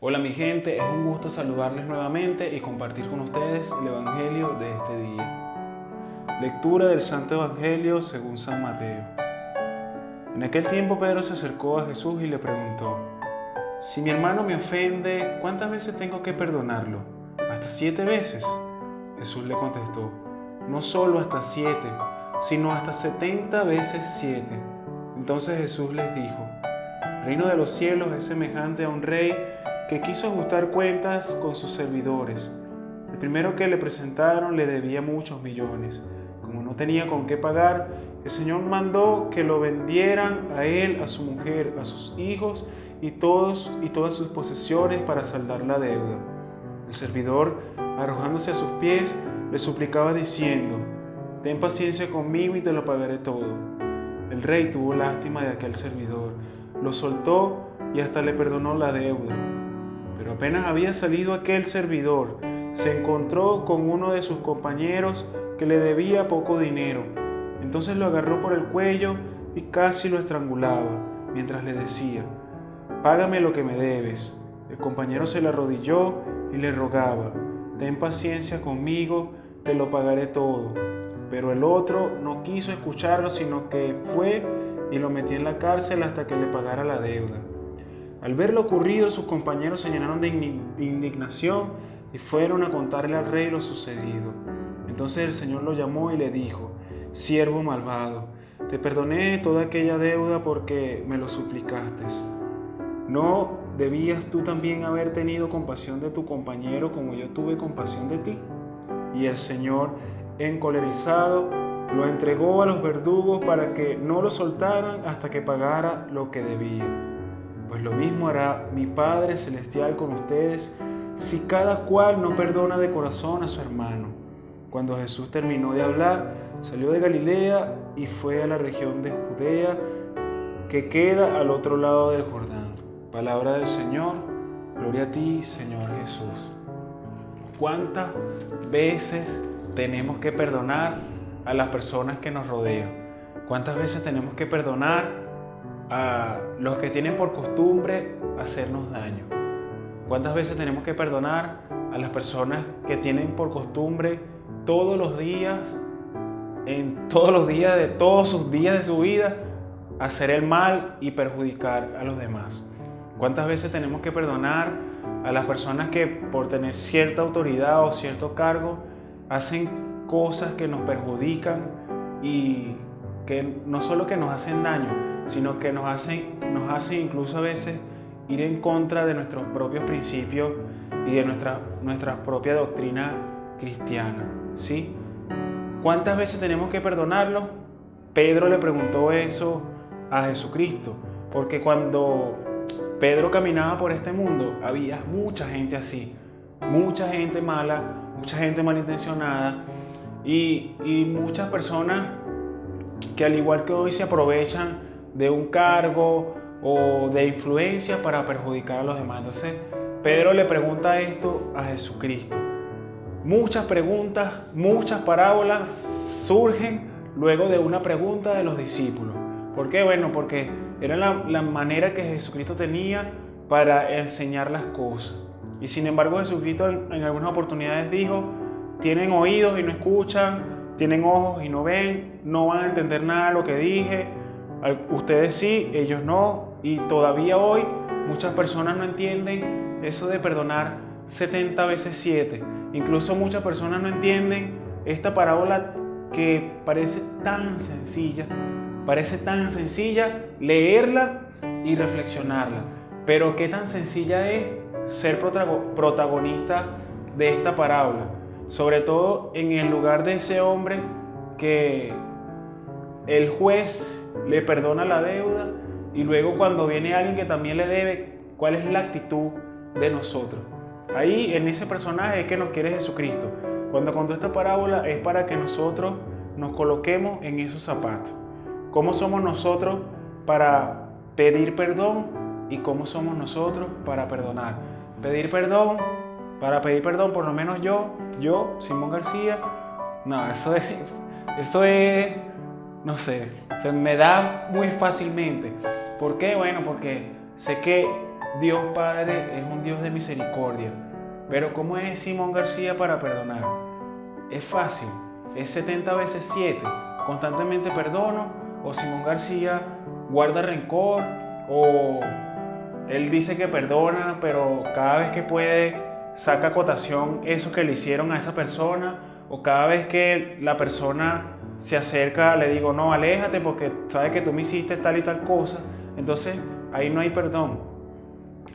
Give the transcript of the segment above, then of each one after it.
Hola mi gente, es un gusto saludarles nuevamente y compartir con ustedes el Evangelio de este día. Lectura del Santo Evangelio según San Mateo. En aquel tiempo Pedro se acercó a Jesús y le preguntó: Si mi hermano me ofende, ¿cuántas veces tengo que perdonarlo? ¿Hasta 7 veces? Jesús le contestó: No solo hasta 7, sino hasta 70 veces 7. Entonces Jesús les dijo: El reino de los cielos es semejante a un rey que quiso ajustar cuentas con sus servidores. El primero que le presentaron le debía muchos millones. Como no tenía con qué pagar, el Señor mandó que lo vendieran a él, a su mujer, a sus hijos y todas sus posesiones para saldar la deuda. El servidor, arrojándose a sus pies, le suplicaba diciendo: Ten paciencia conmigo y te lo pagaré todo. El rey tuvo lástima de aquel servidor, lo soltó y hasta le perdonó la deuda. Pero apenas había salido aquel servidor, se encontró con uno de sus compañeros que le debía poco dinero. Entonces lo agarró por el cuello y casi lo estrangulaba, mientras le decía: Págame lo que me debes. El compañero se le arrodilló y le rogaba: Ten paciencia conmigo, te lo pagaré todo. Pero el otro no quiso escucharlo, sino que fue y lo metió en la cárcel hasta que le pagara la deuda. Al ver lo ocurrido, sus compañeros se llenaron de indignación y fueron a contarle al rey lo sucedido. Entonces el Señor lo llamó y le dijo: Siervo malvado, te perdoné toda aquella deuda porque me lo suplicaste. ¿No debías tú también haber tenido compasión de tu compañero como yo tuve compasión de ti? Y el Señor, encolerizado, lo entregó a los verdugos para que no lo soltaran hasta que pagara lo que debía. Pues lo mismo hará mi Padre Celestial con ustedes si cada cual no perdona de corazón a su hermano. Cuando Jesús terminó de hablar, salió de Galilea y fue a la región de Judea, que queda al otro lado del Jordán. Palabra del Señor, gloria a ti, Señor Jesús. ¿Cuántas veces tenemos que perdonar a las personas que nos rodean? ¿Cuántas veces tenemos que perdonar a los que tienen por costumbre hacernos daño? ¿Cuántas veces tenemos que perdonar a las personas que tienen por costumbre todos los días, en todos los días de todos sus días de su vida, hacer el mal y perjudicar a los demás? ¿Cuántas veces tenemos que perdonar a las personas que por tener cierta autoridad o cierto cargo hacen cosas que nos perjudican y que no solo que nos hacen daño, sino que nos hacen incluso a veces ir en contra de nuestros propios principios y de nuestra propia doctrina cristiana, ¿sí? ¿Cuántas veces tenemos que perdonarlo? Pedro le preguntó eso a Jesucristo, porque cuando Pedro caminaba por este mundo había mucha gente así, mucha gente mala, mucha gente malintencionada y muchas personas que al igual que hoy se aprovechan de un cargo o de influencia para perjudicar a los demás. Entonces Pedro le pregunta esto a Jesucristo. Muchas preguntas, muchas parábolas surgen luego de una pregunta de los discípulos. ¿Por qué? Bueno, porque era la manera que Jesucristo tenía para enseñar las cosas. Y sin embargo Jesucristo en algunas oportunidades dijo: tienen oídos y no escuchan, tienen ojos y no ven, no van a entender nada de lo que dije. Ustedes sí, ellos no. Y todavía hoy muchas personas no entienden eso de perdonar 70 veces 7. Incluso muchas personas no entienden esta parábola que parece tan sencilla leerla y reflexionarla. Pero qué tan sencilla es ser protagonista de esta parábola. Sobre todo en el lugar de ese hombre que el juez le perdona la deuda y luego cuando viene alguien que también le debe, ¿cuál es la actitud de nosotros? Ahí en ese personaje es que nos quiere Jesucristo. Cuando contó esta parábola es para que nosotros nos coloquemos en esos zapatos. ¿Cómo somos nosotros para pedir perdón y cómo somos nosotros para perdonar? Para pedir perdón, por lo menos yo, Simón García, no, eso es, no sé, se me da muy fácilmente. ¿Por qué? Bueno, porque sé que Dios Padre es un Dios de misericordia. Pero ¿cómo es Simón García para perdonar? Es fácil, es 70 veces 7. Constantemente perdono, o Simón García guarda rencor, o él dice que perdona, pero cada vez que puede saca a cotación eso que le hicieron a esa persona, o cada vez que la persona se acerca le digo, no, aléjate porque sabes que tú me hiciste tal y tal cosa. Entonces ahí no hay perdón.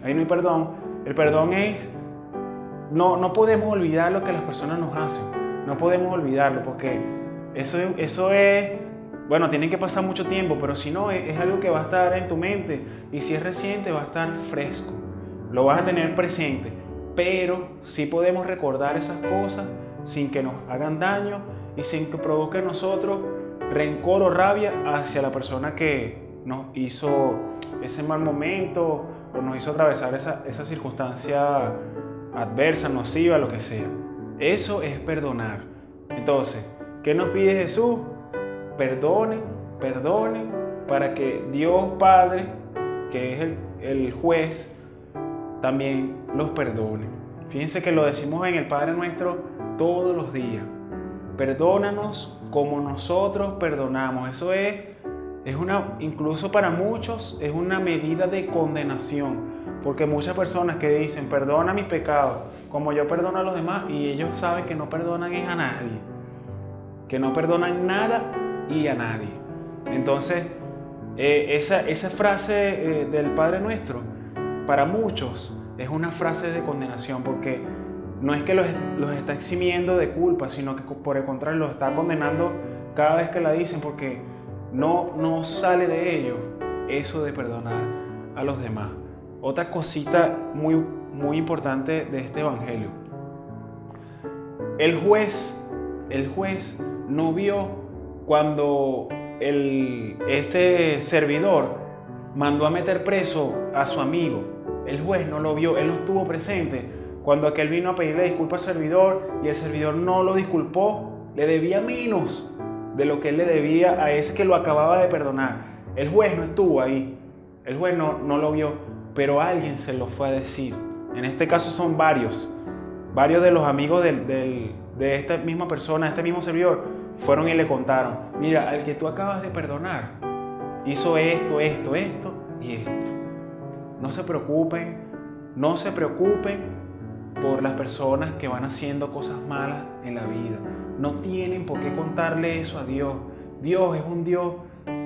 Ahí no hay perdón. El perdón es, no podemos olvidar lo que las personas nos hacen. No podemos olvidarlo porque eso es, bueno, tiene que pasar mucho tiempo, pero si no, es algo que va a estar en tu mente. Y si es reciente, va a estar fresco. Lo vas a tener presente. Pero sí podemos recordar esas cosas sin que nos hagan daño y sin que provoque en nosotros rencor o rabia hacia la persona que nos hizo ese mal momento o nos hizo atravesar esa circunstancia adversa, nociva, lo que sea. Eso es perdonar. Entonces, ¿qué nos pide Jesús? Perdone para que Dios Padre, que es el juez, también los perdone. Fíjense que lo decimos en el Padre Nuestro todos los días. Perdónanos como nosotros perdonamos. Eso es incluso para muchos, es una medida de condenación. Porque muchas personas que dicen, perdona mis pecados, como yo perdono a los demás, y ellos saben que no perdonan a nadie. Que no perdonan nada y a nadie. Entonces, esa frase del Padre Nuestro, para muchos, es una frase de condenación, porque no es que los está eximiendo de culpa, sino que por el contrario los está condenando cada vez que la dicen, porque no sale de ellos eso de perdonar a los demás. Otra cosita muy, muy importante de este evangelio. El juez no vio cuando ese servidor mandó a meter preso a su amigo. El juez no lo vio, él no estuvo presente cuando aquel vino a pedirle disculpas al servidor y el servidor no lo disculpó, le debía menos de lo que él le debía a ese que lo acababa de perdonar. El juez no estuvo ahí, el juez no lo vio, pero alguien se lo fue a decir. En este caso son varios de los amigos de esta misma persona, este mismo servidor, fueron y le contaron, mira, al que tú acabas de perdonar hizo esto y esto. No se preocupen por las personas que van haciendo cosas malas en la vida. No tienen por qué contarle eso a Dios. Dios es un Dios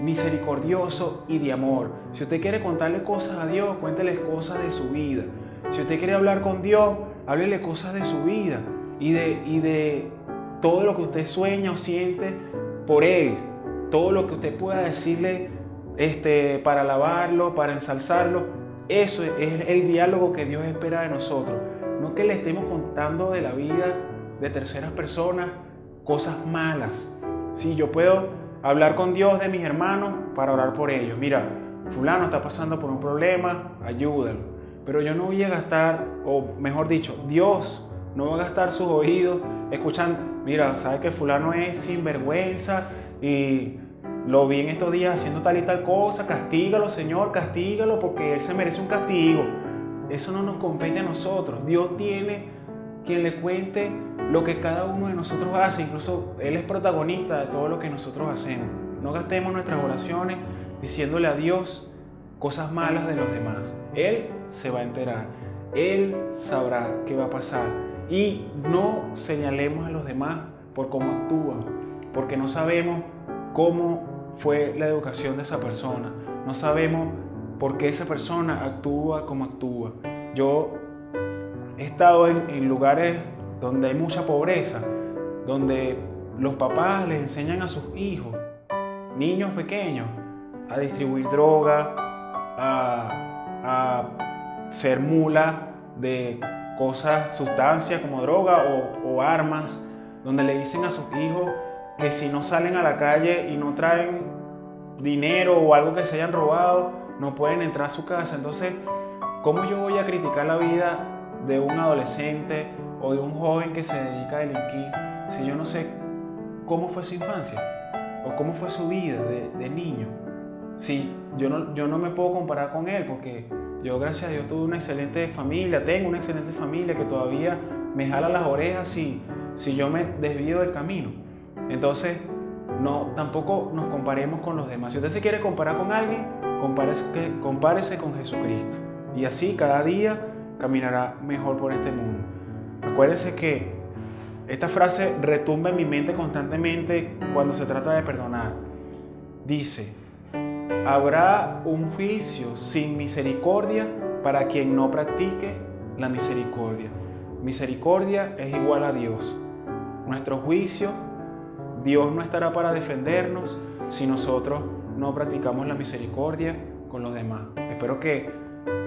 misericordioso y de amor. Si usted quiere contarle cosas a Dios, cuéntele cosas de su vida. Si usted quiere hablar con Dios, háblele cosas de su vida y de todo lo que usted sueña o siente por Él. Todo lo que usted pueda decirle para alabarlo, para ensalzarlo. Eso es el diálogo que Dios espera de nosotros. No que le estemos contando de la vida de terceras personas cosas malas. Sí, yo puedo hablar con Dios de mis hermanos para orar por ellos. Mira, fulano está pasando por un problema, ayúdalo. Pero yo no voy a gastar, o mejor dicho, Dios no va a gastar sus oídos escuchando, mira, sabe que fulano es sinvergüenza y lo vi en estos días haciendo tal y tal cosa, castígalo, Señor, castígalo porque él se merece un castigo. Eso no nos compete a nosotros. Dios tiene quien le cuente lo que cada uno de nosotros hace. Incluso Él es protagonista de todo lo que nosotros hacemos. No gastemos nuestras oraciones diciéndole a Dios cosas malas de los demás. Él se va a enterar. Él sabrá qué va a pasar. Y no señalemos a los demás por cómo actúan, porque no sabemos cómo fue la educación de esa persona. No sabemos por qué esa persona actúa como actúa. Yo he estado en lugares donde hay mucha pobreza, donde los papás les enseñan a sus hijos, niños pequeños, a distribuir droga, a ser mula de cosas, sustancias como droga o armas, donde le dicen a sus hijos que si no salen a la calle y no traen dinero o algo que se hayan robado, no pueden entrar a su casa. Entonces, ¿cómo yo voy a criticar la vida de un adolescente o de un joven que se dedica a delinquir si yo no sé cómo fue su infancia o cómo fue su vida de niño? Sí, yo no me puedo comparar con él porque Yo, gracias a Dios, tuve una excelente familia, tengo una excelente familia que todavía me jala las orejas si yo me desvío del camino. Entonces, tampoco nos comparemos con los demás. Si usted se quiere comparar con alguien, compárese con Jesucristo. Y así cada día caminará mejor por este mundo. Acuérdense que esta frase retumba en mi mente constantemente cuando se trata de perdonar. Dice: habrá un juicio sin misericordia para quien no practique la misericordia. Misericordia es igual a Dios. Nuestro juicio, Dios no estará para defendernos si nosotros no practicamos la misericordia con los demás. Espero que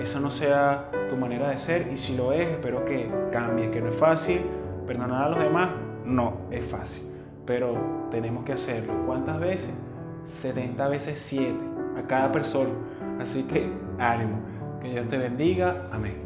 esa no sea tu manera de ser, y si lo es, espero que cambie, que no es fácil. Perdonar a los demás no es fácil, pero tenemos que hacerlo. ¿Cuántas veces? 70 veces 7 a cada persona. Así que ánimo, que Dios te bendiga. Amén.